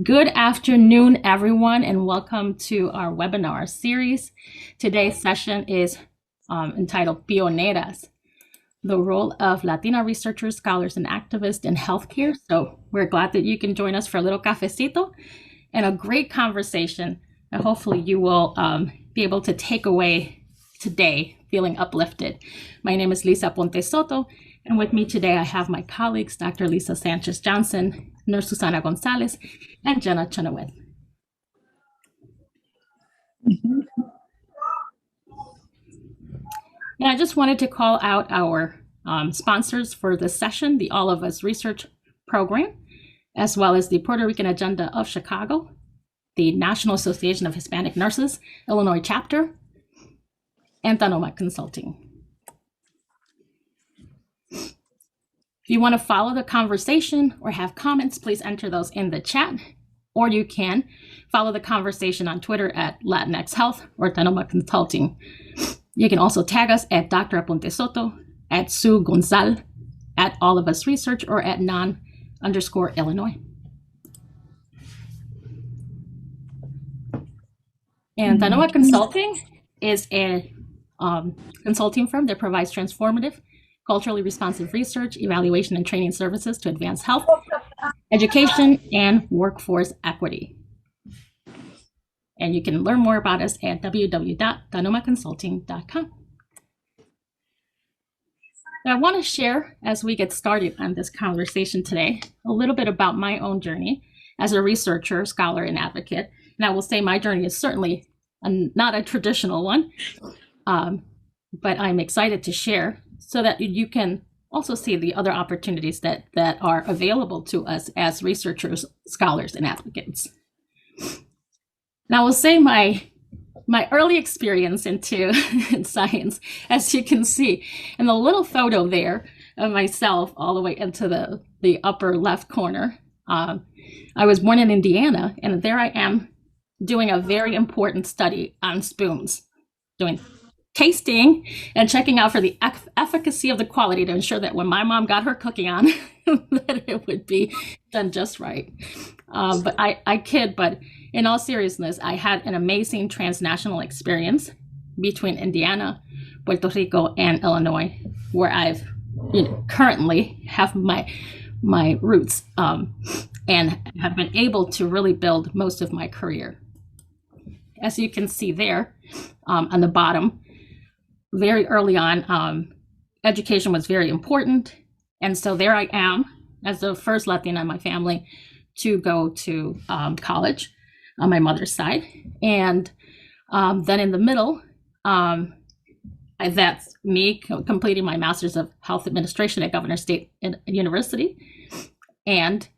Good afternoon, everyone, and welcome to our webinar series. Today's session is entitled Pioneras, the role of Latina researchers, scholars, and activists in healthcare. So we're glad that you can join us for a little cafecito and a great conversation. And hopefully you will be able to take away today feeling uplifted. My name is Lisa Ponte Soto, and with me today I have my colleagues, Dr. Lisa Sanchez Johnson, Nurse Susana Gonzalez, and Jenna Chenoweth. And I just wanted to call out our sponsors for this session, the All of Us Research Program, as well as the Puerto Rican Agenda of Chicago, the National Association of Hispanic Nurses, Illinois chapter, and Tanoma Consulting. If you want to follow the conversation or have comments, please enter those in the chat, or you can follow the conversation on Twitter at Latinx Health or Tanoma Consulting. You can also tag us at Dr. Aponte Soto, at Sue Gonzal, at All of Us Research, or at non_Illinois. And Tanoma Consulting is a consulting firm that provides transformative, culturally responsive research, evaluation, and training services to advance health, education, and workforce equity. And you can learn more about us at www.tanomaconsulting.com. Now, I want to share, as we get started on this conversation today, a little bit about my own journey as a researcher, scholar, and advocate. And I will say my journey is certainly not a traditional one, but I'm excited to share so that you can also see the other opportunities that are available to us as researchers, scholars, and advocates. And I will say my early experience into science, as you can see in the little photo there of myself all the way into the upper left corner. I was born in Indiana, and there I am doing a very important study on spoons, doing tasting and checking out for the efficacy of the quality to ensure that when my mom got her cooking on, that it would be done just right. But I kid, but in all seriousness, I had an amazing transnational experience between Indiana, Puerto Rico, and Illinois, where I've currently have my roots and have been able to really build most of my career. As you can see there on the bottom, very early on, education was very important. And so there I am as the first Latina in my family to go to college on my mother's side. And then in the middle, that's me completing my Master's of Health Administration at Governor State University. And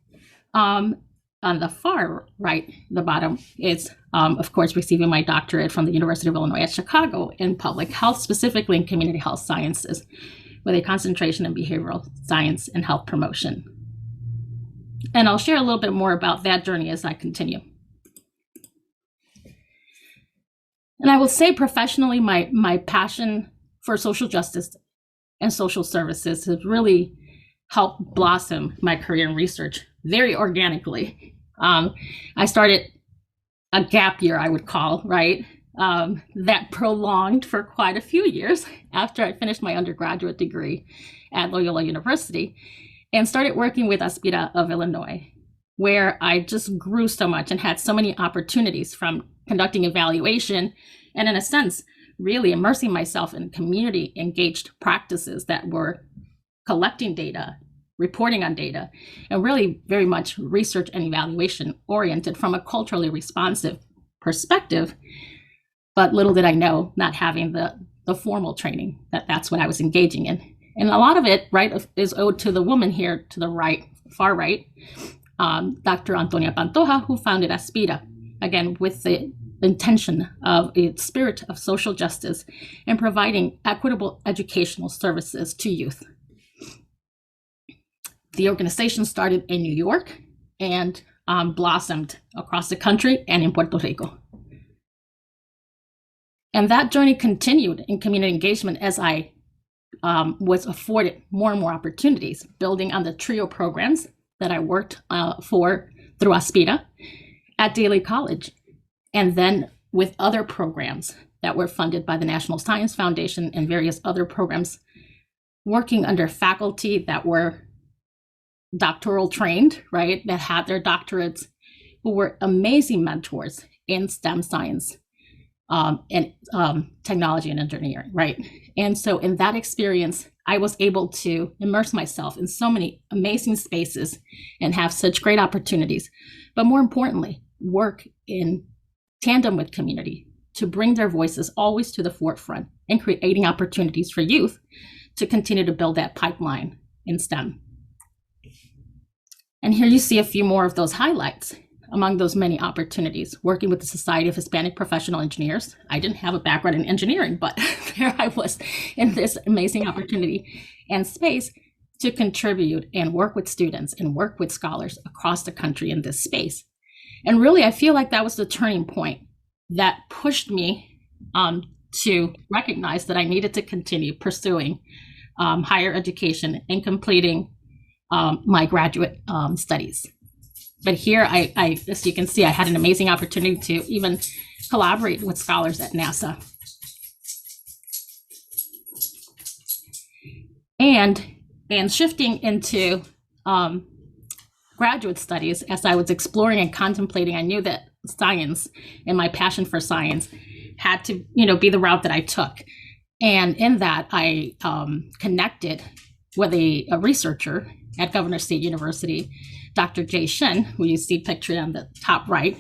on the far right, the bottom, is, of course, receiving my doctorate from the University of Illinois at Chicago in public health, specifically in community health sciences, with a concentration in behavioral science and health promotion. And I'll share a little bit more about that journey as I continue. And I will say professionally, my passion for social justice and social services has really helped blossom my career in research very organically. I started a gap year, I would call, right? That prolonged for quite a few years after I finished my undergraduate degree at Loyola University and started working with Aspira of Illinois, where I just grew so much and had so many opportunities from conducting evaluation and, in a sense, really immersing myself in community engaged practices that were collecting data, reporting on data, and really very much research and evaluation oriented from a culturally responsive perspective. But little did I know, not having the formal training, that's what I was engaging in. And a lot of it, right, is owed to the woman here to the right, far right, Dr. Antonia Pantoja, who founded Aspira, again, with the intention of a spirit of social justice and providing equitable educational services to youth. The organization started in New York and blossomed across the country and in Puerto Rico. And that journey continued in community engagement as I was afforded more and more opportunities, building on the TRIO programs that I worked for through Aspira at Daly College, and then with other programs that were funded by the National Science Foundation and various other programs, working under faculty that were doctoral trained, right, that had their doctorates, who were amazing mentors in STEM science and technology and engineering, right? And so in that experience, I was able to immerse myself in so many amazing spaces and have such great opportunities, but more importantly, work in tandem with community to bring their voices always to the forefront and creating opportunities for youth to continue to build that pipeline in STEM. And here you see a few more of those highlights. Among those many opportunities, working with the Society of Hispanic Professional Engineers. I didn't have a background in engineering, but there I was in this amazing opportunity and space to contribute and work with students and work with scholars across the country in this space. And really, I feel like that was the turning point that pushed me to recognize that I needed to continue pursuing higher education and completing my graduate studies. But here, I, as you can see, I had an amazing opportunity to even collaborate with scholars at NASA. And shifting into graduate studies, as I was exploring and contemplating, I knew that science and my passion for science had to, be the route that I took. And in that, I connected with a researcher at Governor State University, Dr. Jay Shin, who you see pictured on the top right,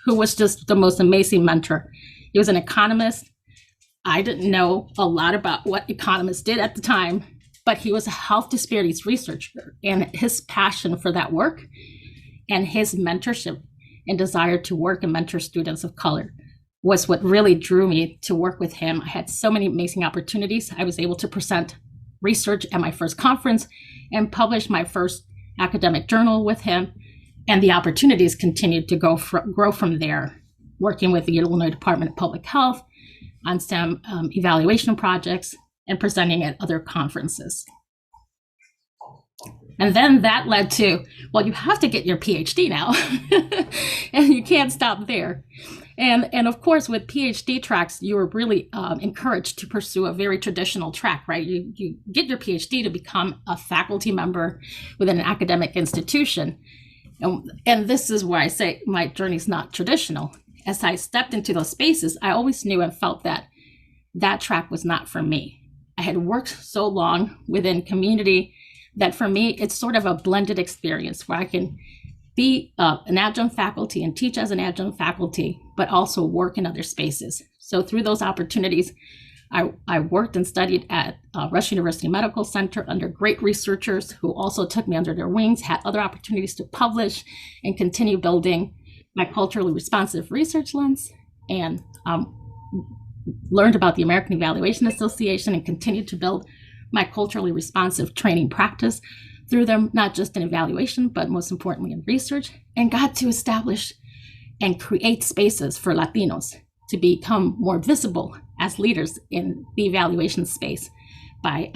who was just the most amazing mentor. He was an economist. I didn't know a lot about what economists did at the time, but he was a health disparities researcher, and his passion for that work and his mentorship and desire to work and mentor students of color was what really drew me to work with him. I had so many amazing opportunities. I was able to present research at my first conference and publish my first academic journal with him, and the opportunities continued to grow from there, working with the Illinois Department of Public Health on STEM evaluation projects and presenting at other conferences. And then that led to, well, you have to get your PhD now, and you can't stop there. And of course, with PhD tracks, you were really encouraged to pursue a very traditional track, right? You get your PhD to become a faculty member within an academic institution. And this is where I say my journey's not traditional. As I stepped into those spaces, I always knew and felt that that track was not for me. I had worked so long within community that for me, it's sort of a blended experience where I can be an adjunct faculty and teach as an adjunct faculty, but also work in other spaces. So through those opportunities, I worked and studied at Rush University Medical Center under great researchers who also took me under their wings, had other opportunities to publish and continue building my culturally responsive research lens, and learned about the American Evaluation Association and continued to build my culturally responsive training practice through them, not just in evaluation, but most importantly in research, and got to establish and create spaces for Latinos to become more visible as leaders in the evaluation space by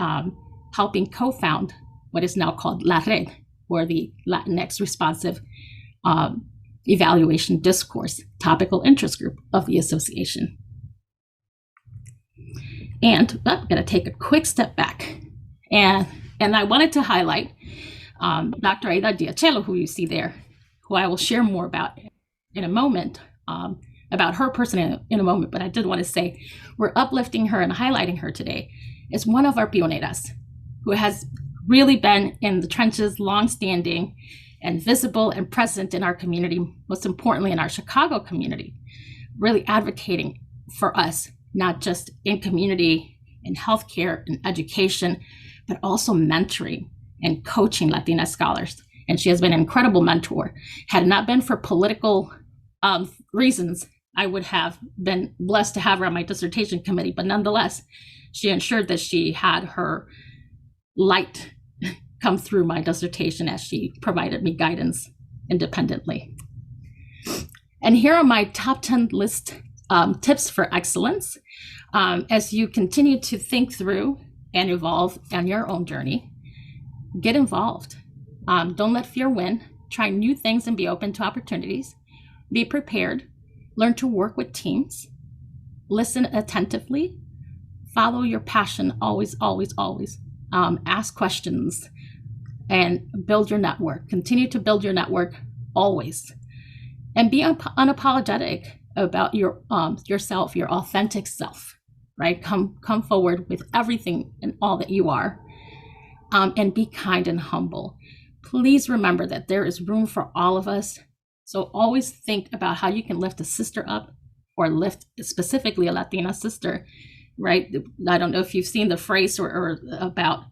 helping co-found what is now called La Red, or the Latinx Responsive Evaluation Discourse Topical Interest Group of the association. And I'm going to take a quick step back. And I wanted to highlight Dr. Aida Diachelo, who you see there, who I will share more about in a moment, about her person in a moment. But I did want to say we're uplifting her and highlighting her today as one of our pioneras, who has really been in the trenches, longstanding and visible and present in our community, most importantly in our Chicago community, really advocating for us, not just in community, in healthcare and education, but also mentoring and coaching Latina scholars. And she has been an incredible mentor. Had it not been for political reasons, I would have been blessed to have her on my dissertation committee. But nonetheless, she ensured that she had her light come through my dissertation as she provided me guidance independently. And here are my top 10 list tips for excellence. As you continue to think through and evolve on your own journey, get involved. Don't let fear win. try new things and be open to opportunities, be prepared, learn to work with teams, listen attentively, follow your passion, always, always, always. Ask questions and build your network. Continue to build your network always. And be unapologetic about yourself, your authentic self, right? Come forward with everything and all that you are. And be kind and humble. Please remember that there is room for all of us. So always think about how you can lift a sister up, or lift specifically a Latina sister, right? I don't know if you've seen the phrase or about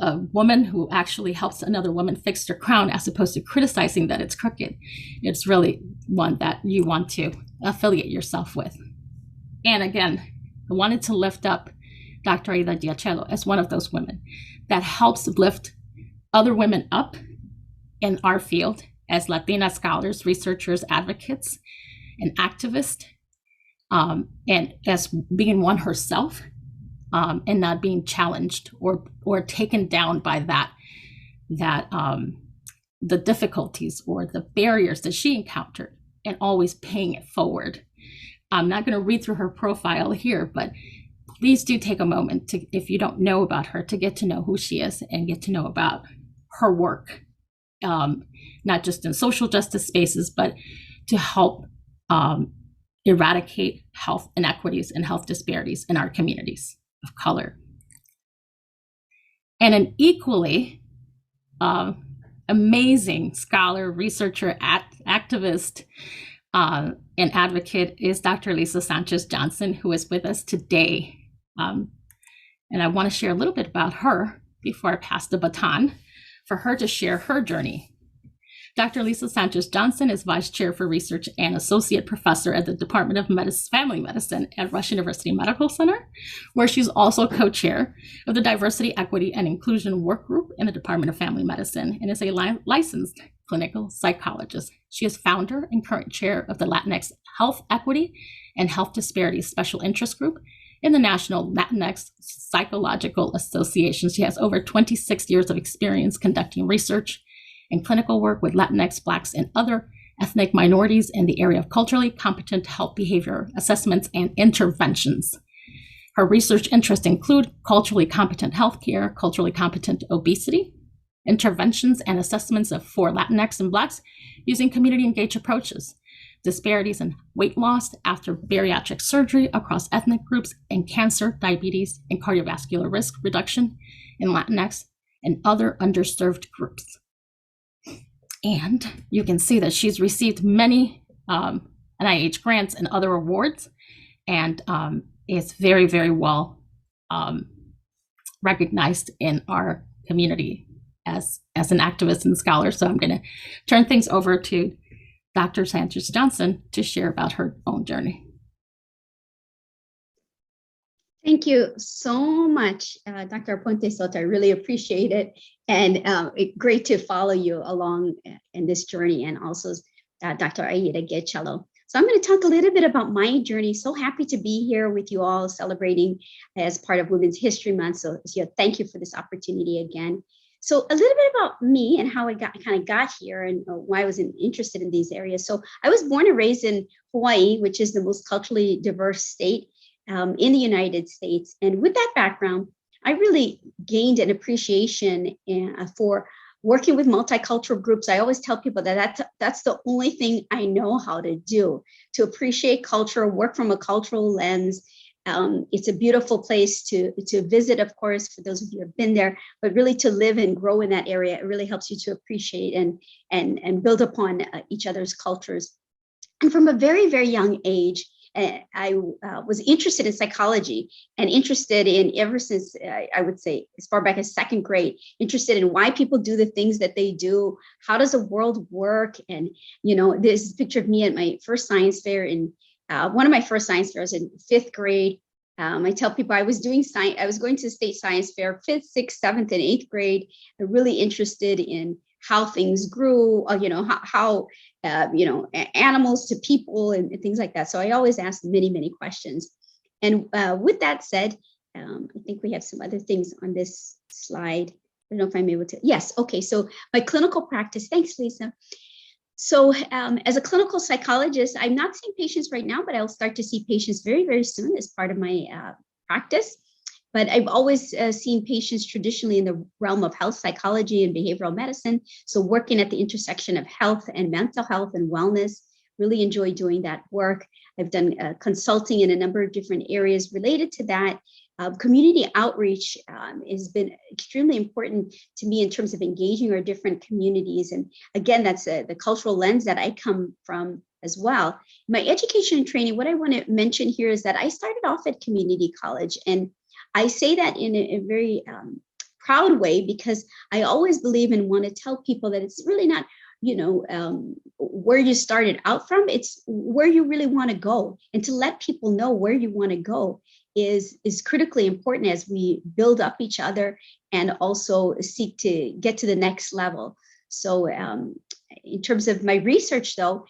a woman who actually helps another woman fix their crown, as opposed to criticizing that it's crooked. It's really one that you want to affiliate yourself with. And again, I wanted to lift up Dr. Aida Diachello as one of those women that helps lift other women up in our field as Latina scholars, researchers, advocates, and activists, and as being one herself, and not being challenged or taken down by the difficulties or the barriers that she encountered, and always paying it forward. I'm not going to read through her profile here, but please do take a moment to, if you don't know about her, to get to know who she is and get to know about her work, not just in social justice spaces, but to help eradicate health inequities and health disparities in our communities of color. And an equally amazing scholar, researcher, activist, and advocate is Dr. Lisa Sanchez Johnson, who is with us today. And I want to share a little bit about her before I pass the baton for her to share her journey. Dr. Lisa Sanchez Johnson is Vice Chair for Research and Associate Professor at the Department of Family Medicine at Rush University Medical Center, where she's also co-chair of the Diversity, Equity, and Inclusion Work Group in the Department of Family Medicine, and is a licensed clinical psychologist. She is founder and current chair of the Latinx Health Equity and Health Disparities Special Interest Group in the National Latinx Psychological Association. She has over 26 years of experience conducting research and clinical work with Latinx, Blacks, and other ethnic minorities in the area of culturally competent health behavior assessments and interventions. Her research interests include culturally competent healthcare, culturally competent obesity, interventions and assessments for Latinx and Blacks using community-engaged approaches, disparities in weight loss after bariatric surgery across ethnic groups, and cancer, diabetes, and cardiovascular risk reduction in Latinx and other underserved groups. And you can see that she's received many NIH grants and other awards, and is very, very well recognized in our community as an activist and scholar. So I'm going to turn things over to Dr. Sanchez Johnson to share about her own journey. Thank you so much, Dr. Ponte Soto. I really appreciate it. And great to follow you along in this journey, and also Dr. Aida Diachello. So I'm going to talk a little bit about my journey. So happy to be here with you all celebrating as part of Women's History Month. So thank you for this opportunity again. So a little bit about me and how I kind of got here, and why I was interested in these areas. So I was born and raised in Hawaii, which is the most culturally diverse state in the United States. And with that background, I really gained an appreciation for working with multicultural groups. I always tell people that that's the only thing I know how to do, to appreciate culture, work from a cultural lens. It's a beautiful place to visit, of course, for those of you who have been there, but really to live and grow in that area. It really helps you to appreciate and build upon each other's cultures. And from a very, very young age, I was interested in psychology, and interested in, ever since I would say as far back as second grade, interested in why people do the things that they do. How does the world work? And, this is a picture of me at my first science fair one of my first science fairs in fifth grade. I tell people I was doing science. I was going to the state science fair, fifth, sixth, seventh, and eighth grade. I'm really interested in how things grew, how animals to people and things like that. So I always ask many, many questions. And with that said, I think we have some other things on this slide. I don't know if I'm able to. Yes. Okay. So my clinical practice. Thanks, Lisa. So as a clinical psychologist, I'm not seeing patients right now, but I'll start to see patients very, very soon as part of my practice. But I've always seen patients traditionally in the realm of health psychology and behavioral medicine. So working at the intersection of health and mental health and wellness, really enjoy doing that work. I've done consulting in a number of different areas related to that. Community outreach has been extremely important to me in terms of engaging our different communities. And again, that's the cultural lens that I come from as well. My education and training, what I want to mention here is that I started off at community college. And I say that in a very proud way, because I always believe and want to tell people that it's really not where you started out from, it's where you really want to go. And to let people know where you want to go is critically important as we build up each other and also seek to get to the next level. So in terms of my research though,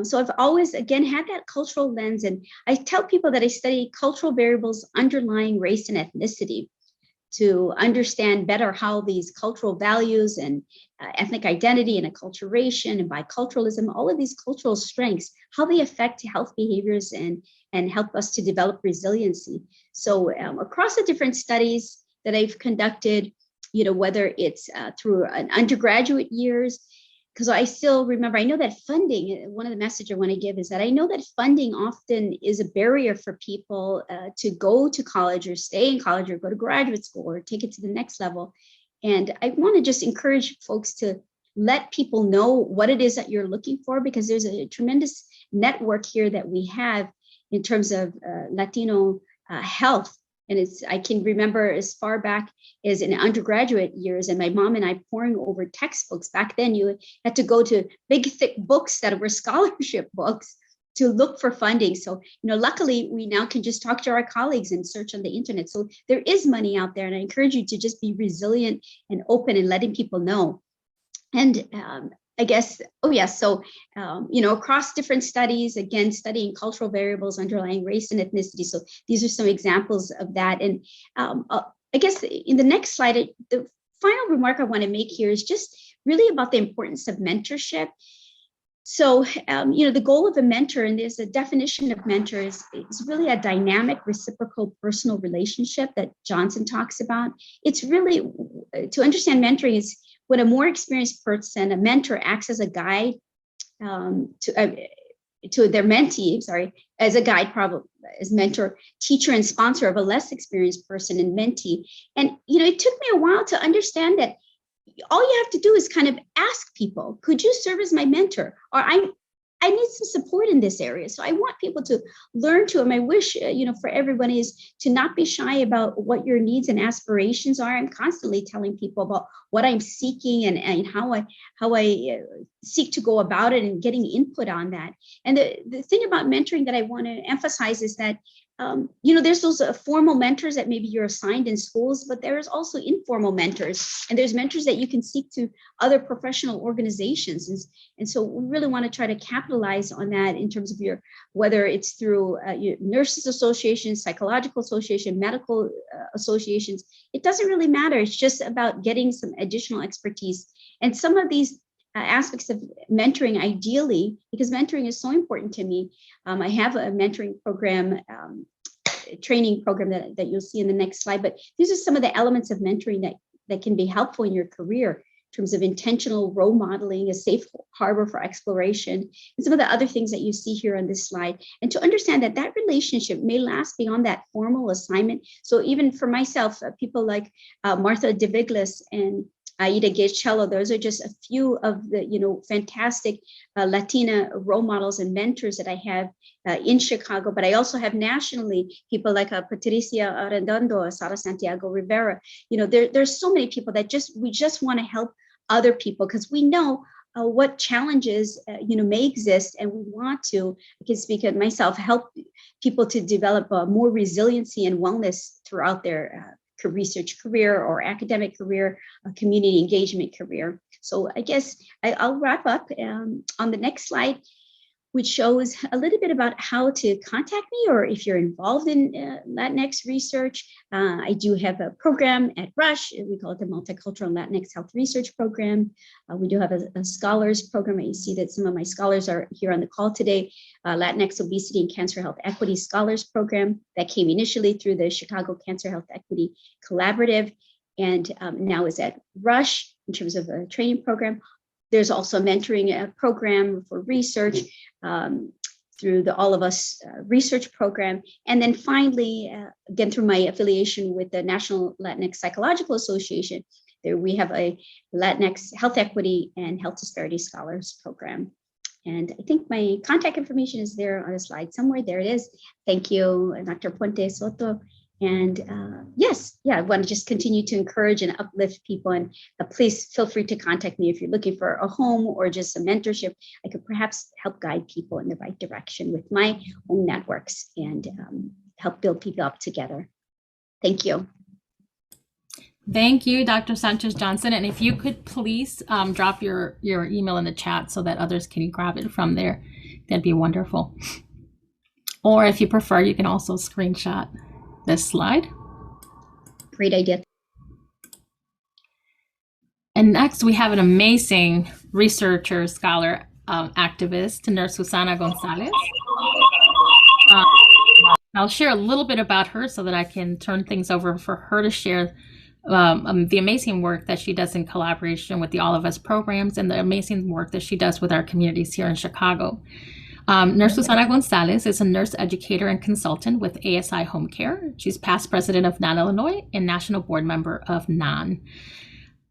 so I've always, again, had that cultural lens. And I tell people that I study cultural variables underlying race and ethnicity to understand better how these cultural values and ethnic identity and acculturation and biculturalism, all of these cultural strengths, how they affect health behaviors and help us to develop resiliency. So across the different studies that I've conducted, whether it's through an undergraduate years, because I still remember, I know that funding, one of the messages I want to give is that I know that funding often is a barrier for people to go to college or stay in college or go to graduate school or take it to the next level. And I want to just encourage folks to let people know what it is that you're looking for, because there's a tremendous network here that we have in terms of Latino health. And I can remember as far back as in undergraduate years, and my mom and I poring over textbooks. Back then, you had to go to big, thick books that were scholarship books to look for funding. So, luckily, we now can just talk to our colleagues and search on the internet. So there is money out there, and I encourage you to just be resilient and open and letting people know. And I guess, so, across different studies, again, studying cultural variables underlying race and ethnicity. So these are some examples of that. And I guess in the next slide, the final remark I want to make here is just really about the importance of mentorship. So, the goal of a mentor, and there's a definition of mentor, is really a dynamic, reciprocal, personal relationship that Johnson talks about. It's really, to understand mentoring is when a more experienced person, a mentor, acts as a guide to their mentee, as a guide, probably as mentor, teacher, and sponsor of a less experienced person and mentee. And, it took me a while to understand that all you have to do is kind of ask people, could you serve as my mentor? Or I need some support in this area. So I want people to learn to, and my wish, for everybody is to not be shy about what your needs and aspirations are. I'm constantly telling people about what I'm seeking and how I seek to go about it and getting input on that. And the thing about mentoring that I want to emphasize is that there's those formal mentors that maybe you're assigned in schools, but there's also informal mentors, and there's mentors that you can seek to other professional organizations. And so we really want to try to capitalize on that in terms of whether it's through nurses associations, psychological association, medical associations. It doesn't really matter. It's just about getting some additional expertise. And some of these aspects of mentoring, ideally, because mentoring is so important to me. I have a mentoring program, training program that you'll see in the next slide, but these are some of the elements of mentoring that can be helpful in your career in terms of intentional role modeling, a safe harbor for exploration, and some of the other things that you see here on this slide. And to understand that relationship may last beyond that formal assignment. So even for myself, people like Martha de Viglis and Aida Giechello, those are just a few of the fantastic Latina role models and mentors that I have in Chicago. But I also have nationally people like Patricia Arredondo, Sara Santiago Rivera. There's so many people that we just want to help other people, because we know what challenges may exist, and we want to, I can speak of myself, help people to develop more resiliency and wellness throughout their research career or academic career, community engagement career. So I guess I'll wrap up on the next slide. which shows a little bit about how to contact me, or if you're involved in Latinx research. I do have a program at Rush. We call it the Multicultural Latinx Health Research Program. We do have a scholars program. You see that some of my scholars are here on the call today. Latinx Obesity and Cancer Health Equity Scholars Program that came initially through the Chicago Cancer Health Equity Collaborative, and now is at Rush in terms of a training program. There's also a mentoring program for research through the All of Us research program. And then finally, again, through my affiliation with the National Latinx Psychological Association, there we have a Latinx Health Equity and Health Disparity Scholars program. And I think my contact information is there on a slide somewhere. There it is. Thank you, Dr. Puente Soto. And I want to just continue to encourage and uplift people. And please feel free to contact me if you're looking for a home or just some mentorship. I could perhaps help guide people in the right direction with my own networks and help build people up together. Thank you. Thank you, Dr. Sanchez-Johnson. And if you could please drop your email in the chat so that others can grab it from there, that'd be wonderful. Or if you prefer, you can also screenshot this slide. Great idea. And next we have an amazing researcher, scholar, activist, Nurse Susana Gonzalez. I'll share a little bit about her so that I can turn things over for her to share the amazing work that she does in collaboration with the All of Us programs and the amazing work that she does with our communities here in Chicago. Nurse Susana Gonzalez is a nurse educator and consultant with ASI Home Care. She's past president of NAN Illinois and national board member of NAN.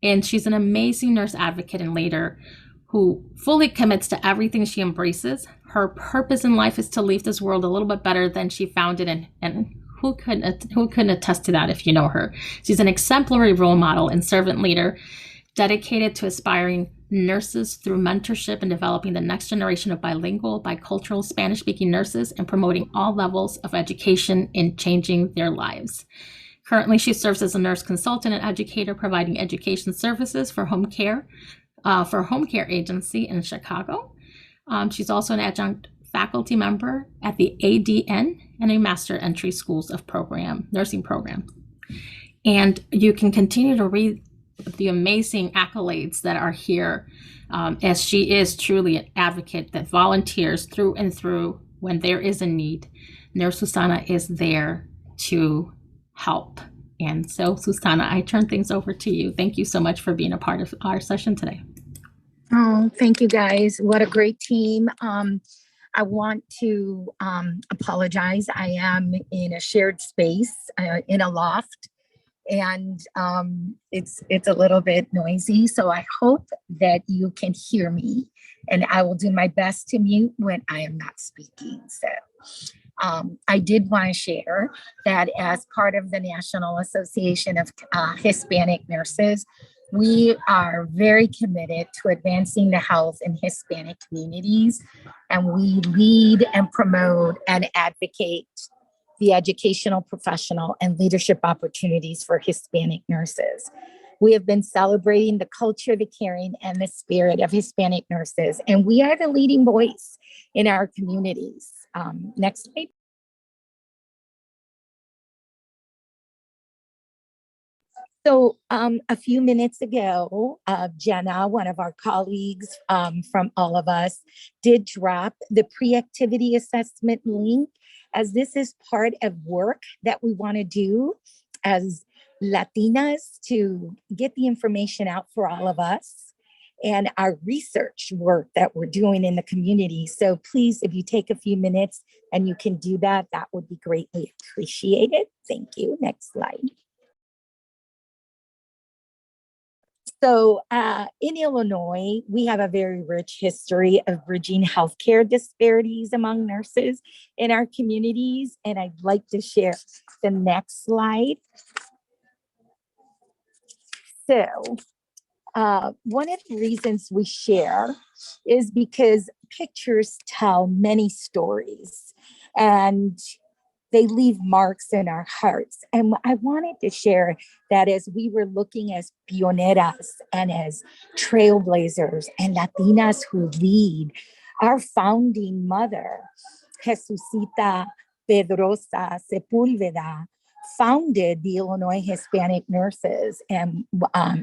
And she's an amazing nurse advocate and leader who fully commits to everything she embraces. Her purpose in life is to leave this world a little bit better than she found it, and who couldn't attest to that if you know her. She's an exemplary role model and servant leader dedicated to aspiring nurses through mentorship and developing the next generation of bilingual, bicultural, Spanish-speaking nurses and promoting all levels of education in changing their lives. Currently, she serves as a nurse consultant and educator, providing education services for home care agency in Chicago. She's also an adjunct faculty member at the ADN and a Master Entry Schools of Nursing program. And you can continue to read the amazing accolades that are here, as she is truly an advocate that volunteers through and through when there is a need. Nurse Susana is there to help. And so, Susana, I turn things over to you. Thank you so much for being a part of our session today. Oh, thank you guys. What a great team. I want to apologize. I am in a shared space in a loft, and it's a little bit noisy. So I hope that you can hear me, and I will do my best to mute when I am not speaking. So I did want to share that as part of the National Association of Hispanic Nurses, we are very committed to advancing the health in Hispanic communities, and we lead and promote and advocate the educational, professional, and leadership opportunities for Hispanic nurses. We have been celebrating the culture, the caring, and the spirit of Hispanic nurses, and we are the leading voice in our communities. Next slide. So a few minutes ago, Jenna, one of our colleagues from All of Us, did drop the pre-activity assessment link, as this is part of work that we want to do as Latinas to get the information out for all of us and our research work that we're doing in the community. So please, if you take a few minutes and you can do that, that would be greatly appreciated. Thank you. Next slide. So in Illinois, we have a very rich history of bridging healthcare disparities among nurses in our communities. And I'd like to share the next slide. So one of the reasons we share is because pictures tell many stories, and they leave marks in our hearts. And I wanted to share that as we were looking as pioneras and as trailblazers and Latinas who lead Our founding mother, Jesusita Pedrosa Sepulveda, founded the Illinois Hispanic Nurses, and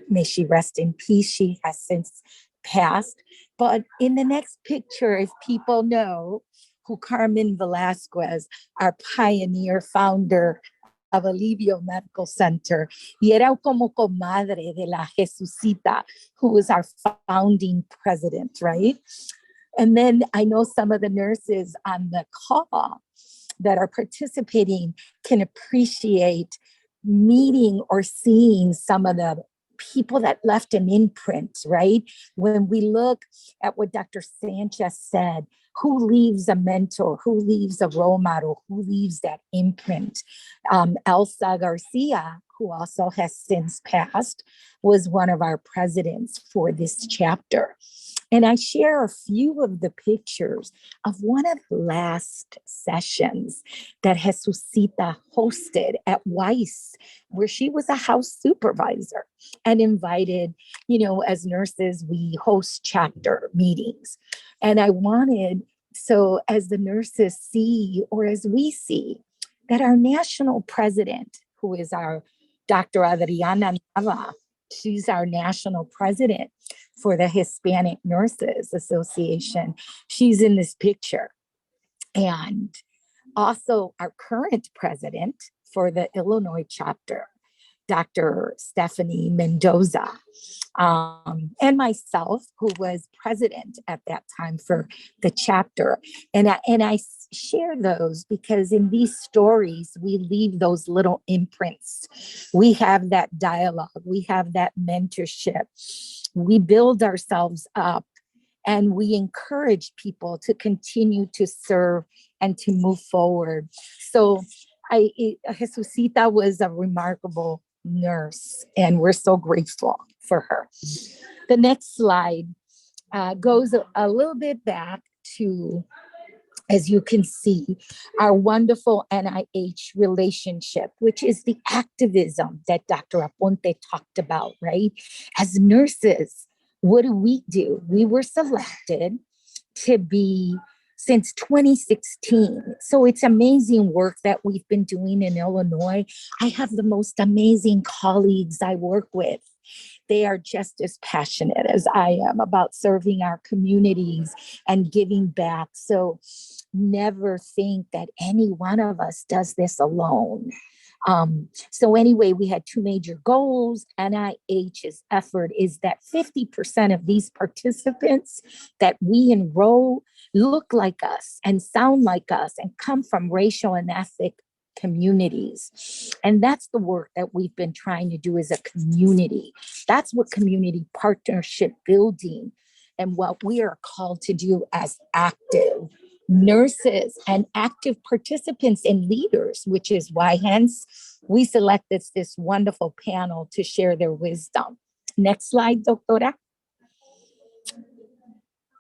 may she rest in peace. She has since passed. But in the next picture, if people know who Carmen Velasquez, our pioneer founder of Alivio Medical Center, y era como comadre de la Jesusita, who was our founding president, right? And then I know some of the nurses on the call that are participating can appreciate meeting or seeing some of the people that left an imprint, right? When we look at what Dr. Sanchez said, who leaves a mentor, who leaves a role model, who leaves that imprint? Elsa Garcia, who also has since passed, was one of our presidents for this chapter. And I share a few of the pictures of one of the last sessions that Jesusita hosted at Weiss, where she was a house supervisor and invited, as nurses, we host chapter meetings. And I wanted, so as the nurses see, or as we see, that our national president, who is our Dr. Adriana Nava, she's our national president for the Hispanic Nurses Association. She's in this picture. And also our current president for the Illinois chapter, Dr. Stephanie Mendoza, and myself, who was president at that time for the chapter. And I share those because in these stories, we leave those little imprints. We have that dialogue. We have that mentorship. We build ourselves up and we encourage people to continue to serve and to move forward. So Jesusita was a remarkable nurse, and we're so grateful for her. The next slide goes a little bit back to, as you can see, our wonderful NIH relationship, which is the activism that Dr. Aponte talked about, right? As nurses, what do? We were selected to be since 2016. So it's amazing work that we've been doing in Illinois. I have the most amazing colleagues I work with. They are just as passionate as I am about serving our communities and giving back. So never think that any one of us does this alone. So anyway, we had two major goals. NIH's effort is that 50% of these participants that we enroll look like us and sound like us and come from racial and ethnic communities. And that's the work that we've been trying to do as a community. That's what community partnership building and what we are called to do as active nurses and active participants and leaders, which is why hence we selected this wonderful panel to share their wisdom. Next slide, Doctora.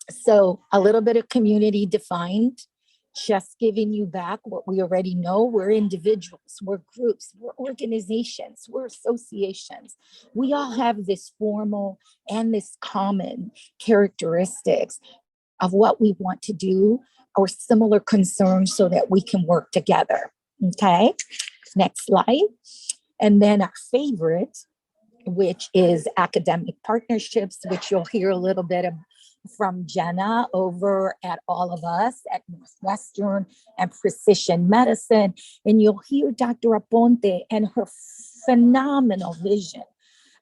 So a little bit of community defined, just giving you back what we already know. We're individuals, we're groups, we're organizations, we're associations. We all have this formal and this common characteristics of what we want to do or similar concerns so that we can work together. Okay, next slide. And then our favorite, which is academic partnerships, which you'll hear a little bit of from Jenna over at all of us at Northwestern and Precision Medicine. And you'll hear Dr. Aponte and her phenomenal vision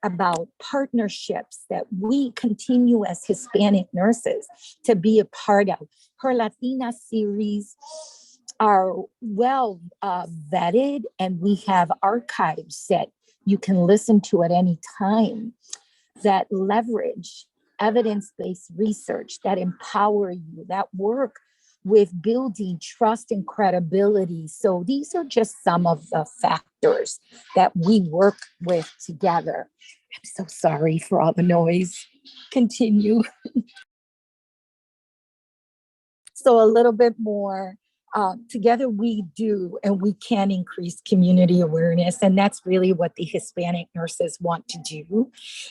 about partnerships that we continue as Hispanic nurses to be a part of. Her Latina series are well vetted, and we have archives that you can listen to at any time that leverage evidence-based research, that empower you, that work with building trust and credibility. So these are just some of the factors that we work with together. I'm so sorry for all the noise. Continue. So a little bit more. Together we do, and we can increase community awareness. And that's really what the Hispanic nurses want to do.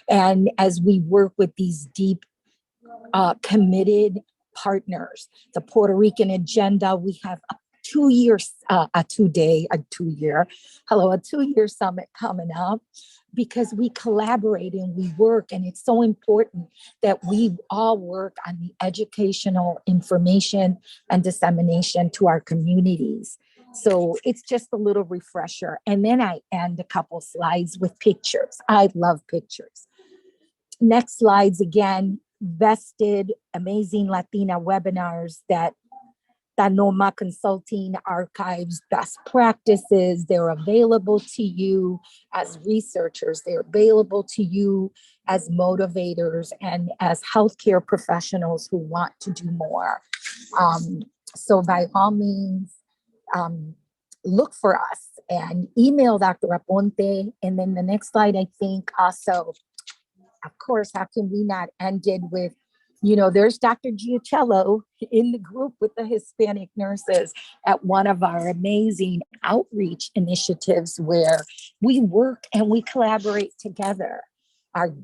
And as we work with these deep, committed partners. The Puerto Rican agenda, we have a 2-year summit coming up, because we collaborate and we work, and it's so important that we all work on the educational information and dissemination to our communities. So it's just a little refresher. And then I end a couple slides with pictures. I love pictures. Next slides, again, vested amazing Latina webinars that Tanoma Consulting archives best practices. They're available to you as researchers. They're available to you as motivators and as healthcare professionals who want to do more. So by all means, look for us and email Dr. Aponte. And then the next slide, I think also, of course, how can we not end it with, there's Dr. Giucello in the group with the Hispanic nurses at one of our amazing outreach initiatives where we work and we collaborate together. Our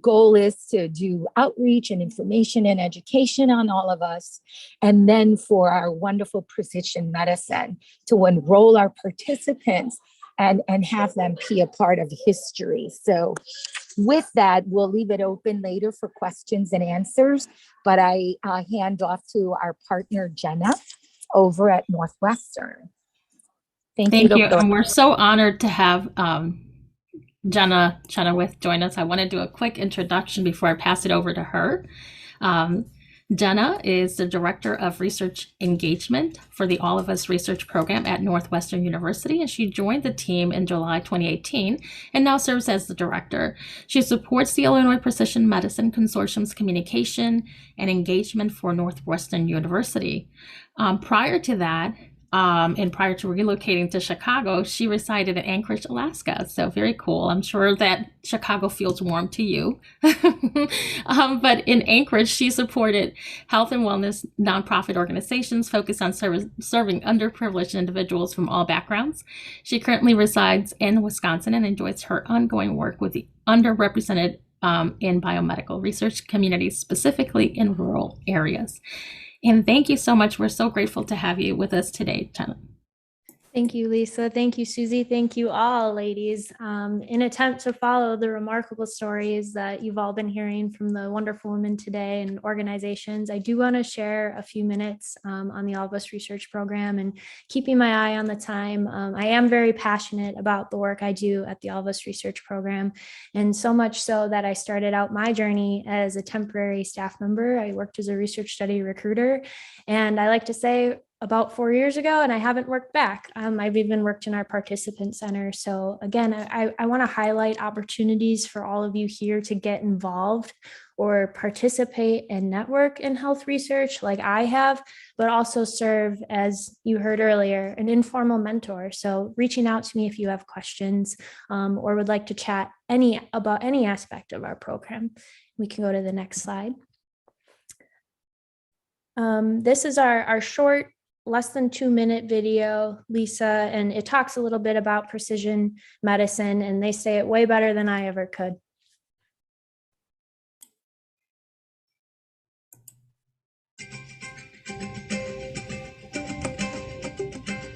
goal is to do outreach and information and education on all of us. And then for our wonderful precision medicine to enroll our participants and have them be a part of history. So with that, we'll leave it open later for questions and answers, but I hand off to our partner, Jenna, over at Northwestern. Thank you. And we're so honored to have Jenna Chenoweth join us. I want to do a quick introduction before I pass it over to her. Jenna is the Director of Research Engagement for the All of Us Research Program at Northwestern University, and she joined the team in July 2018 and now serves as the Director. She supports the Illinois Precision Medicine Consortium's communication and engagement for Northwestern University. Prior to that, and prior to relocating to Chicago, she resided in Anchorage, Alaska. So very cool. I'm sure that Chicago feels warm to you. But in Anchorage, she supported health and wellness nonprofit organizations focused on serving underprivileged individuals from all backgrounds. She currently resides in Wisconsin and enjoys her ongoing work with the underrepresented in biomedical research communities, specifically in rural areas. And thank you so much. We're so grateful to have you with us today, Jenna. Thank you, Lisa. Thank you, Susie. Thank you all, ladies. In attempt to follow the remarkable stories that you've all been hearing from the wonderful women today and organizations, I do want to share a few minutes on the All of Us Research Program and keeping my eye on the time. I am very passionate about the work I do at the All of Us Research Program, and so much so that I started out my journey as a temporary staff member. I worked as a research study recruiter, and I like to say, about 4 years ago, and I haven't worked back. I've even worked in our participant center. So again, I want to highlight opportunities for all of you here to get involved or participate and network in health research like I have, but also serve, as you heard earlier, an informal mentor. So reaching out to me if you have questions or would like to chat about any aspect of our program. We can go to the next slide. This is our short, less than 2-minute video, Lisa, and it talks a little bit about precision medicine, and they say it way better than I ever could.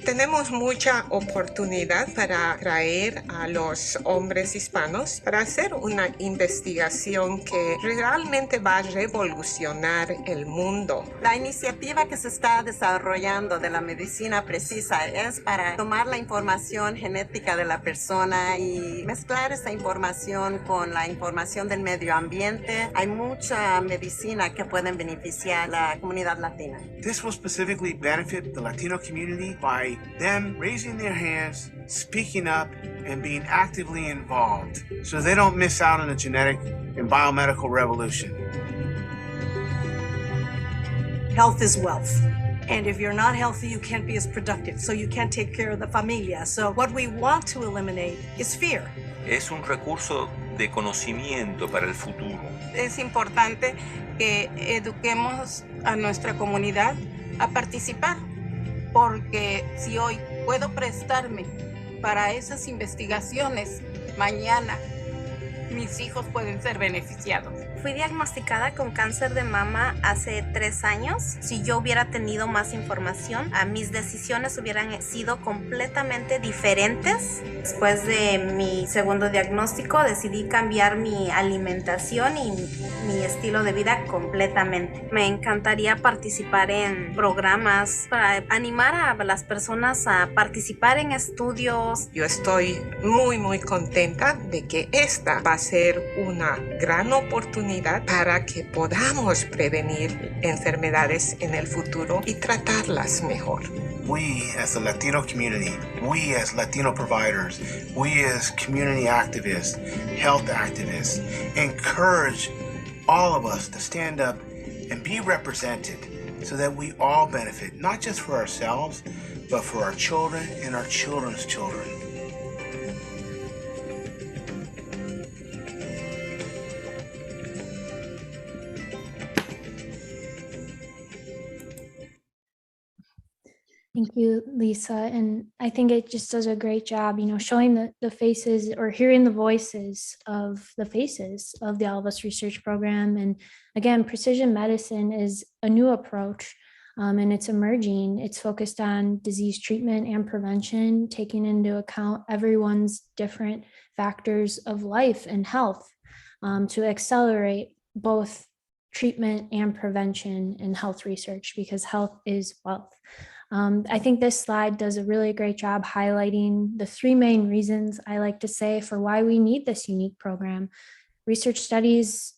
Tenemos mucha oportunidad para traer a los hombres hispanos para hacer una investigación que realmente va a revolucionar el mundo. La iniciativa que se está desarrollando de la medicina precisa es para tomar la información genética de la persona y mezclar esa información con la información del medio ambiente. Hay mucha medicina que pueden beneficiar a la comunidad latina. This will specifically benefit the Latino community by them raising their hands, speaking up, and being actively involved so they don't miss out on the genetic and biomedical revolution. Health is wealth. And if you're not healthy, you can't be as productive, so you can't take care of the familia. So what we want to eliminate is fear. Es un recurso de conocimiento para el futuro. Es importante que eduquemos a nuestra comunidad a participar, porque si hoy puedo prestarme para esas investigaciones, mañana mis hijos pueden ser beneficiados. Fui diagnosticada con cáncer de mama hace 3 años. Si yo hubiera tenido más información, mis decisiones hubieran sido completamente diferentes. Después de mi segundo diagnóstico, decidí cambiar mi alimentación y mi estilo de vida completamente. Me encantaría participar en programas para animar a las personas a participar en estudios. Yo estoy muy contenta de que esta va a ser una gran oportunidad para que podamos prevenir enfermedades en el futuro y tratarlas mejor. We as the Latino community, we as Latino providers, we as community activists, health activists, encourage all of us to stand up and be represented so that we all benefit, not just for ourselves, but for our children and our children's children. Thank you, Lisa. And I think it just does a great job, showing the faces or hearing the voices of the faces of the All of Us Research Program. And again, precision medicine is a new approach, and it's emerging. It's focused on disease treatment and prevention, taking into account everyone's different factors of life and health, to accelerate both treatment and prevention in health research, because health is wealth. I think this slide does a really great job highlighting the 3 main reasons, I like to say, for why we need this unique program. Research studies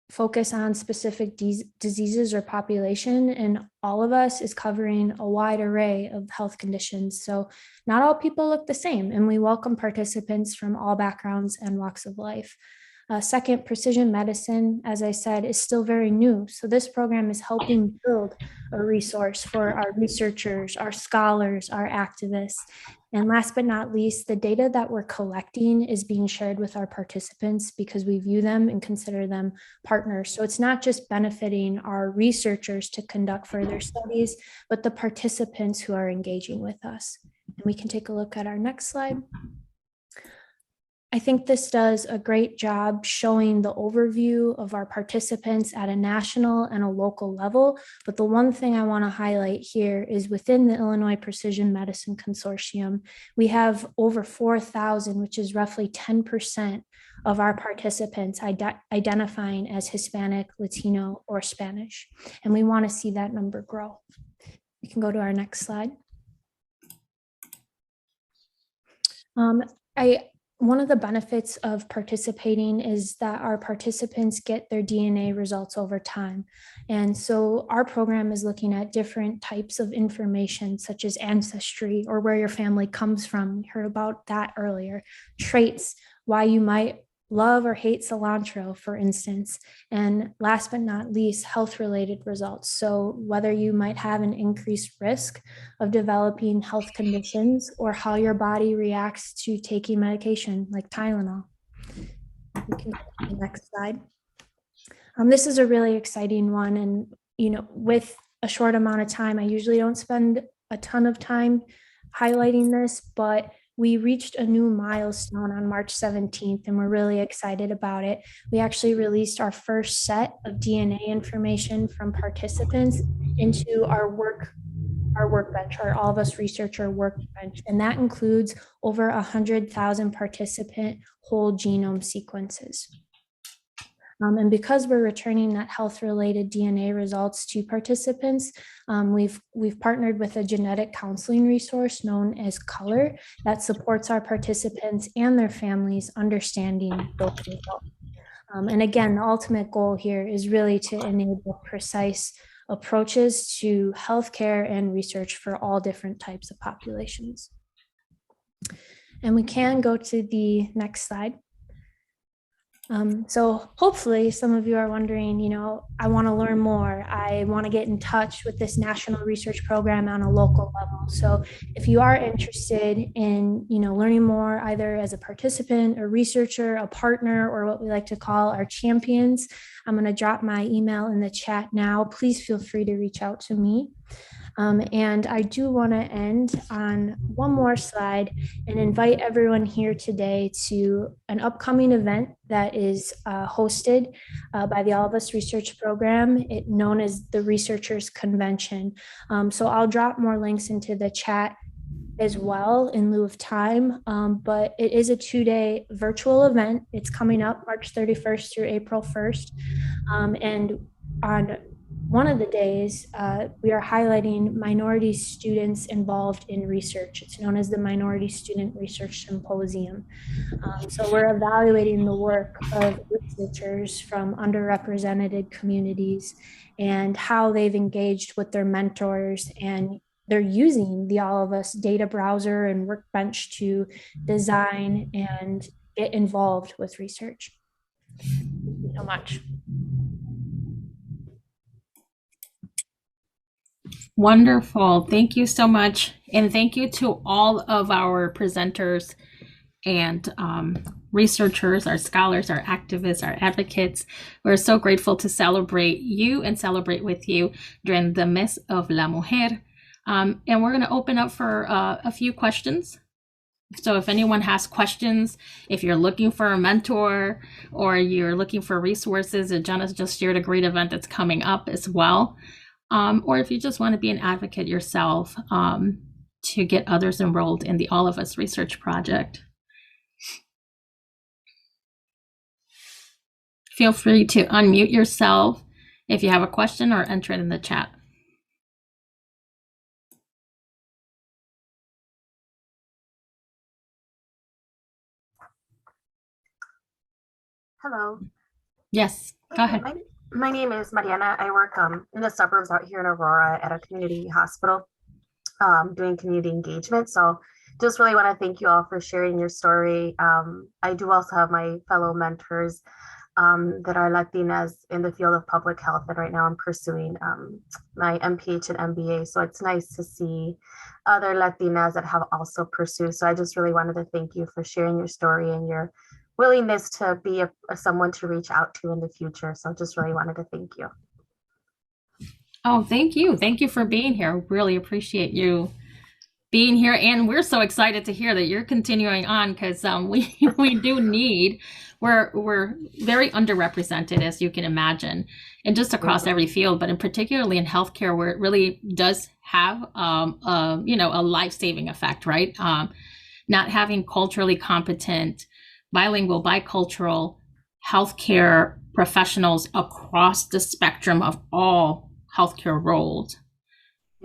focus on specific diseases or population, and All of Us is covering a wide array of health conditions. So not all people look the same, and we welcome participants from all backgrounds and walks of life. Second, precision medicine, as I said, is still very new. So this program is helping build a resource for our researchers, our scholars, our activists. And last but not least, the data that we're collecting is being shared with our participants because we view them and consider them partners. So it's not just benefiting our researchers to conduct further studies, but the participants who are engaging with us. And we can take a look at our next slide. I think this does a great job showing the overview of our participants at a national and a local level. But the one thing I want to highlight here is within the Illinois Precision Medicine Consortium, we have over 4,000, which is roughly 10% of our participants identifying as Hispanic, Latino, or Spanish. And we want to see that number grow. We can go to our next slide. One of the benefits of participating is that our participants get their DNA results over time. And so our program is looking at different types of information, such as ancestry or where your family comes from. We heard about that earlier. Traits, why you might love or hate cilantro, for instance. And last but not least, health-related results. So whether you might have an increased risk of developing health conditions or how your body reacts to taking medication like Tylenol. We can go to the next slide. This is a really exciting one. And, with a short amount of time, I usually don't spend a ton of time highlighting this, but we reached a new milestone on March 17th, and we're really excited about it. We actually released our first set of DNA information from participants into our workbench, our All of Us Researcher workbench, and that includes over 100,000 participant whole genome sequences. And because we're returning that health-related DNA results to participants, we've partnered with a genetic counseling resource known as Color that supports our participants and their families understanding those results. And again, the ultimate goal here is really to enable precise approaches to healthcare and research for all different types of populations. And we can go to the next slide. So hopefully some of you are wondering, I want to learn more. I want to get in touch with this national research program on a local level. So if you are interested in, learning more, either as a participant, a researcher, a partner, or what we like to call our champions, I'm going to drop my email in the chat now. Please feel free to reach out to me. And I do want to end on one more slide and invite everyone here today to an upcoming event that is hosted by the All of Us Research Program, known as the Researchers Convention. So I'll drop more links into the chat as well in lieu of time, but it is a 2-day virtual event. It's coming up March 31st through April 1st. And on one of the days, we are highlighting minority students involved in research. It's known as the Minority Student Research Symposium. So we're evaluating the work of researchers from underrepresented communities and how they've engaged with their mentors, and they're using the All of Us data browser and workbench to design and get involved with research. Thank you so much. Wonderful. Thank you so much. And thank you to all of our presenters and researchers, our scholars, our activists, our advocates. We're so grateful to celebrate you and celebrate with you during the Mes of la Mujer. And we're going to open up for a few questions. So if anyone has questions, if you're looking for a mentor or you're looking for resources, and Jenna's just shared a great event that's coming up as well. Or if you just want to be an advocate yourself to get others enrolled in the All of Us Research Project. Feel free to unmute yourself if you have a question or enter it in the chat. Hello. Yes, go ahead. My name is Mariana. I work in the suburbs out here in Aurora at a community hospital doing community engagement. So just really want to thank you all for sharing your story. I do also have my fellow mentors that are Latinas in the field of public health. And right now I'm pursuing my MPH and MBA. So it's nice to see other Latinas that have also pursued. So I just really wanted to thank you for sharing your story and your willingness to be someone to reach out to in the future. So just really wanted to thank you. Oh, thank you. Thank you for being here. Really appreciate you being here. And we're so excited to hear that you're continuing on, because we do need, we're very underrepresented, as you can imagine, and just across every field, but in particularly in healthcare, where it really does have a life-saving effect, right? Not having culturally competent, bilingual, bicultural healthcare professionals across the spectrum of all healthcare roles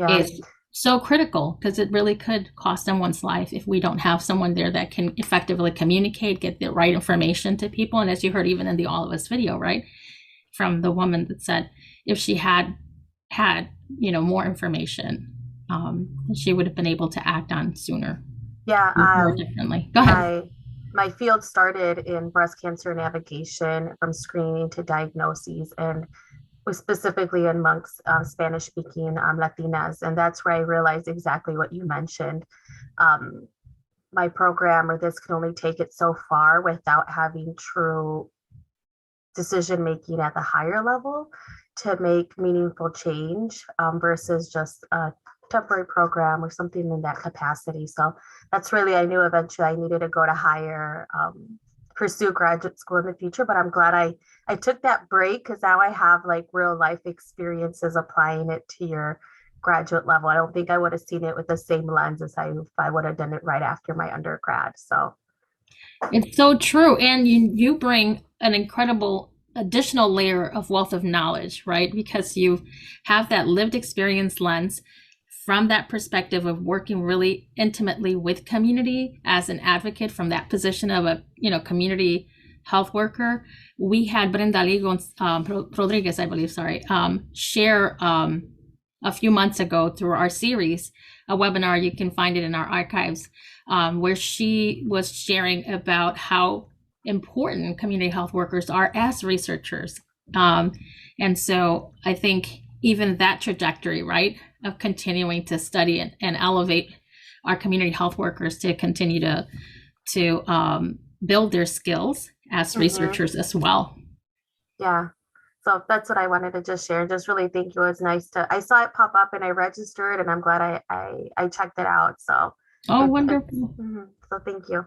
is so critical, because it really could cost someone's life if we don't have someone there that can effectively communicate, get the right information to people. And as you heard, even in the All of Us video, right, from the woman that said if she had more information, she would have been able to act on sooner. Yeah, more differently. Go ahead. My field started in breast cancer navigation, from screening to diagnoses, and was specifically amongst Spanish-speaking Latinas. And that's where I realized exactly what you mentioned. My program, or this, can only take it so far without having true decision-making at the higher level to make meaningful change versus just a temporary program or something in that capacity. So that's really, I knew eventually I needed to go to higher, pursue graduate school in the future, but I'm glad I took that break, because now I have like real life experiences applying it to your graduate level. I don't think I would have seen it with the same lens as if I would have done it right after my undergrad. So it's so true. And you bring an incredible additional layer of wealth of knowledge, right? Because you have that lived experience lens from that perspective of working really intimately with community as an advocate from that position of a community health worker. We had Brenda Rodriguez, I believe, share a few months ago through our series, a webinar, you can find it in our archives, where she was sharing about how important community health workers are as researchers. And so I think even that trajectory, right, of continuing to study and elevate our community health workers to continue to build their skills as researchers as well. Yeah. So that's what I wanted to just share. Just really thank you. It's nice I saw it pop up and I registered, and I'm glad I checked it out. So. Oh, wonderful. So thank you.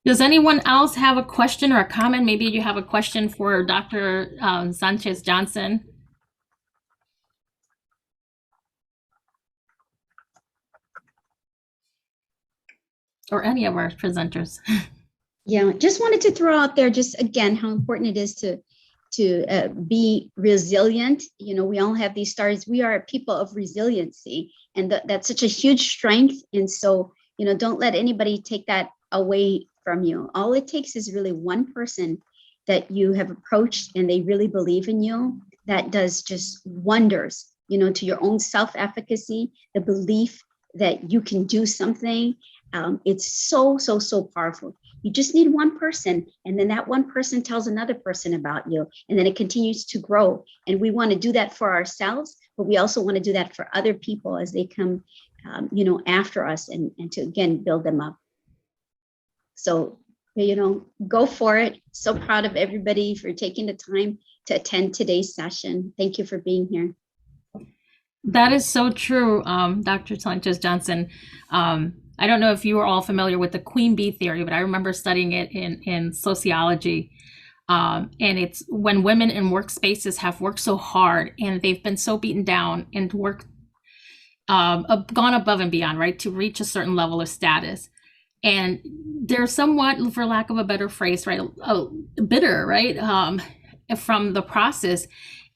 Does anyone else have a question or a comment? Maybe you have a question for Dr. Sanchez Johnson. Or any of our presenters. Yeah, just wanted to throw out there just again how important it is to be resilient. You know, we all have these stories. We are people of resiliency, and that's such a huge strength. And so, you know, don't let anybody take that away from you. All it takes is really one person that you have approached and they really believe in you. That does just wonders, you know, to your own self-efficacy, the belief that you can do something. It's so powerful. You just need one person, and then that one person tells another person about you, and then it continues to grow. And we want to do that for ourselves, but we also want to do that for other people as they come, you know, after us, and to again build them up. So, you know, go for it. So proud of everybody for taking the time to attend today's session. Thank you for being here. That is so true, Dr. Sanchez Johnson. I don't know if you are all familiar with the queen bee theory, but I remember studying it in sociology. And it's when women in workspaces have worked so hard and they've been so beaten down and gone above and beyond, right, to reach a certain level of status. And they're somewhat, for lack of a better phrase, right, bitter, right, from the process.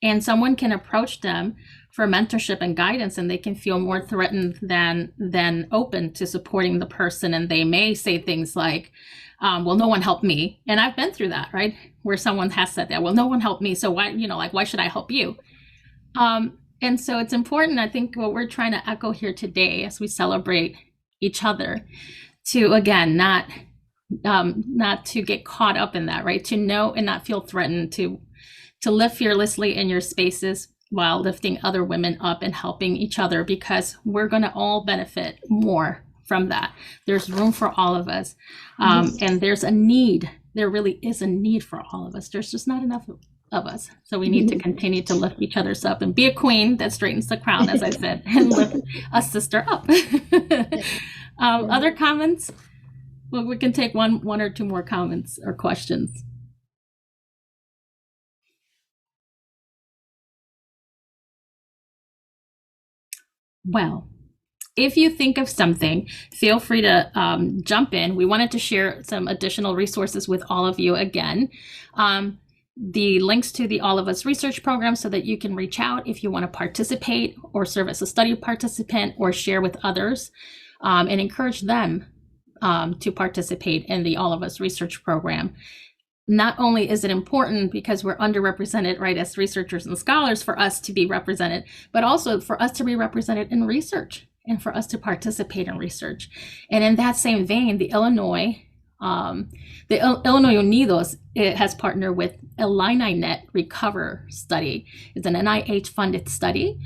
And someone can approach them for mentorship and guidance, and they can feel more threatened than open to supporting the person. And they may say things like, well, no one helped me. And I've been through that, right? Where someone has said that, well, no one helped me. So why, you know, like, why should I help you? And so it's important, I think what we're trying to echo here today as we celebrate each other, to, again, not to get caught up in that, right? To know and not feel threatened, to live fearlessly in your spaces while lifting other women up and helping each other, because we're going to all benefit more from that. There's room for all of us. And there's a need. There really is a need for all of us. There's just not enough of us. So we need to continue to lift each other's up and be a queen that straightens the crown, as I said, and lift a sister up. Other comments? Well, we can take one or two more comments or questions. Well, if you think of something, feel free to jump in. We wanted to share some additional resources with all of you again. The links to the All of Us research program so that you can reach out if you want to participate or serve as a study participant or share with others and encourage them to participate in the All of Us research program. Not only is it important because we're underrepresented, right, as researchers and scholars, for us to be represented, but also for us to be represented in research and for us to participate in research. And in that same vein, the Illinois Unidos, it has partnered with IlliniNet Recover study. It's an NIH-funded study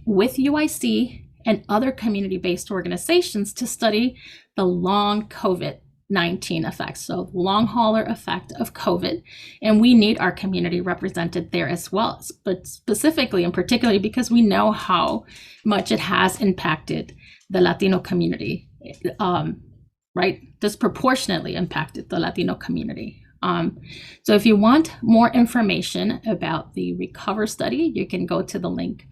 with UIC and other community-based organizations to study the long COVID-19 effects, so long hauler effect of COVID. And we need our community represented there as well, but specifically and particularly because we know how much it has impacted the Latino community, right? Disproportionately impacted the Latino community. So if you want more information about the Recover study, you can go to the link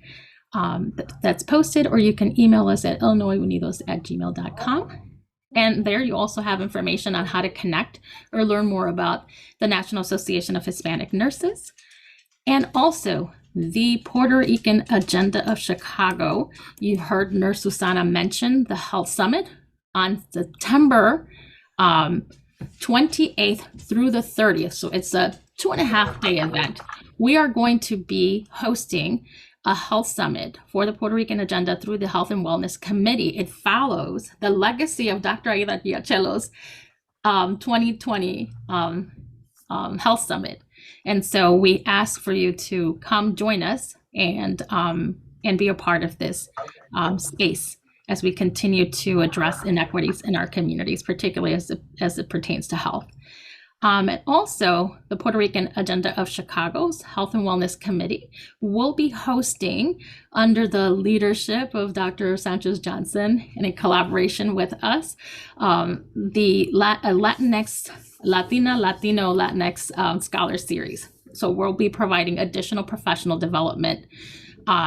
that's posted, or you can email us at illinoisunidos@gmail.com. And there you also have information on how to connect or learn more about the National Association of Hispanic Nurses, and also the Puerto Rican Agenda of Chicago. You heard Nurse Susana mention the Health Summit on September 28th through the 30th. So it's a 2.5-day event. We are going to be hosting a health summit for the Puerto Rican Agenda through the Health and Wellness Committee. It follows the legacy of Dr. Aida Giacello's 2020 Health Summit. And so we ask for you to come join us and be a part of this space as we continue to address inequities in our communities, particularly as it pertains to health. And also, the Puerto Rican Agenda of Chicago's Health and Wellness Committee will be hosting, under the leadership of Dr. Sanchez Johnson and in collaboration with us, the Latino Latinx Scholar Series. So we'll be providing additional professional development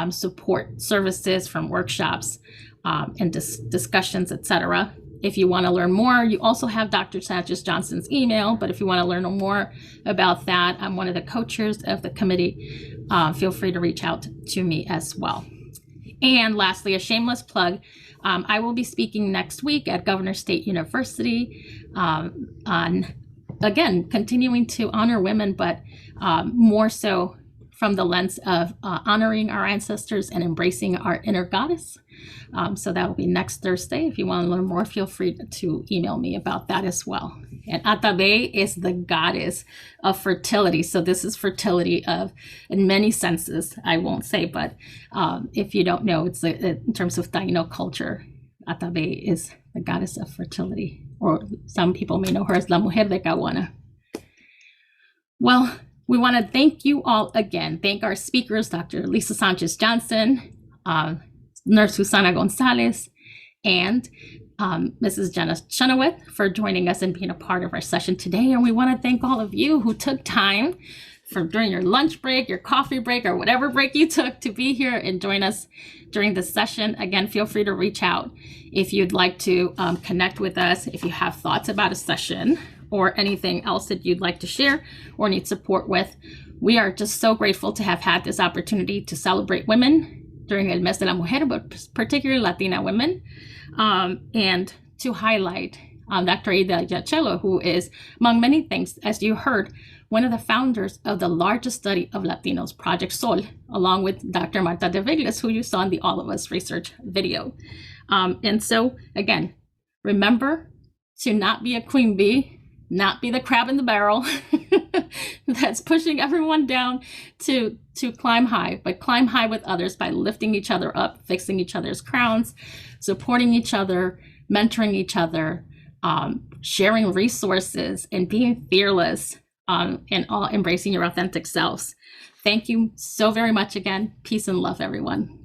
support services from workshops and discussions, etc. If you want to learn more, you also have Dr. Sanchez Johnson's email, but if you want to learn more about that, I'm one of the co-chairs of the committee. Feel free to reach out to me as well. And lastly, a shameless plug, I will be speaking next week at Governor State University on, again, continuing to honor women, but more so from the lens of honoring our ancestors and embracing our inner goddess. So that will be next Thursday. If you want to learn more, feel free to email me about that as well. And Atabey is the goddess of fertility. So this is fertility in many senses, I won't say, but if you don't know, it's in terms of Taino culture, Atabey is the goddess of fertility, or some people may know her as La Mujer de Caguana. Well, we want to thank you all again. Thank our speakers, Dr. Lisa Sanchez Johnson, Nurse Susana Gonzalez, and Mrs. Jenna Chenoweth for joining us and being a part of our session today. And we want to thank all of you who took time during your lunch break, your coffee break, or whatever break you took to be here and join us during this session. Again, feel free to reach out if you'd like to connect with us, if you have thoughts about a session or anything else that you'd like to share or need support with. We are just so grateful to have had this opportunity to celebrate women during El Mes de la Mujer, but particularly Latina women, and to highlight Dr. Aida Yachelo, who is, among many things, as you heard, one of the founders of the largest study of Latinos, Project Sol, along with Dr. Marta de Vigles, who you saw in the All of Us research video. And so, again, remember to not be a queen bee, not be the crab in the barrel that's pushing everyone down to climb high, but climb high with others by lifting each other up, fixing each other's crowns, supporting each other, mentoring each other, sharing resources, and being fearless, and all embracing your authentic selves. Thank you so very much again. Peace and love, everyone.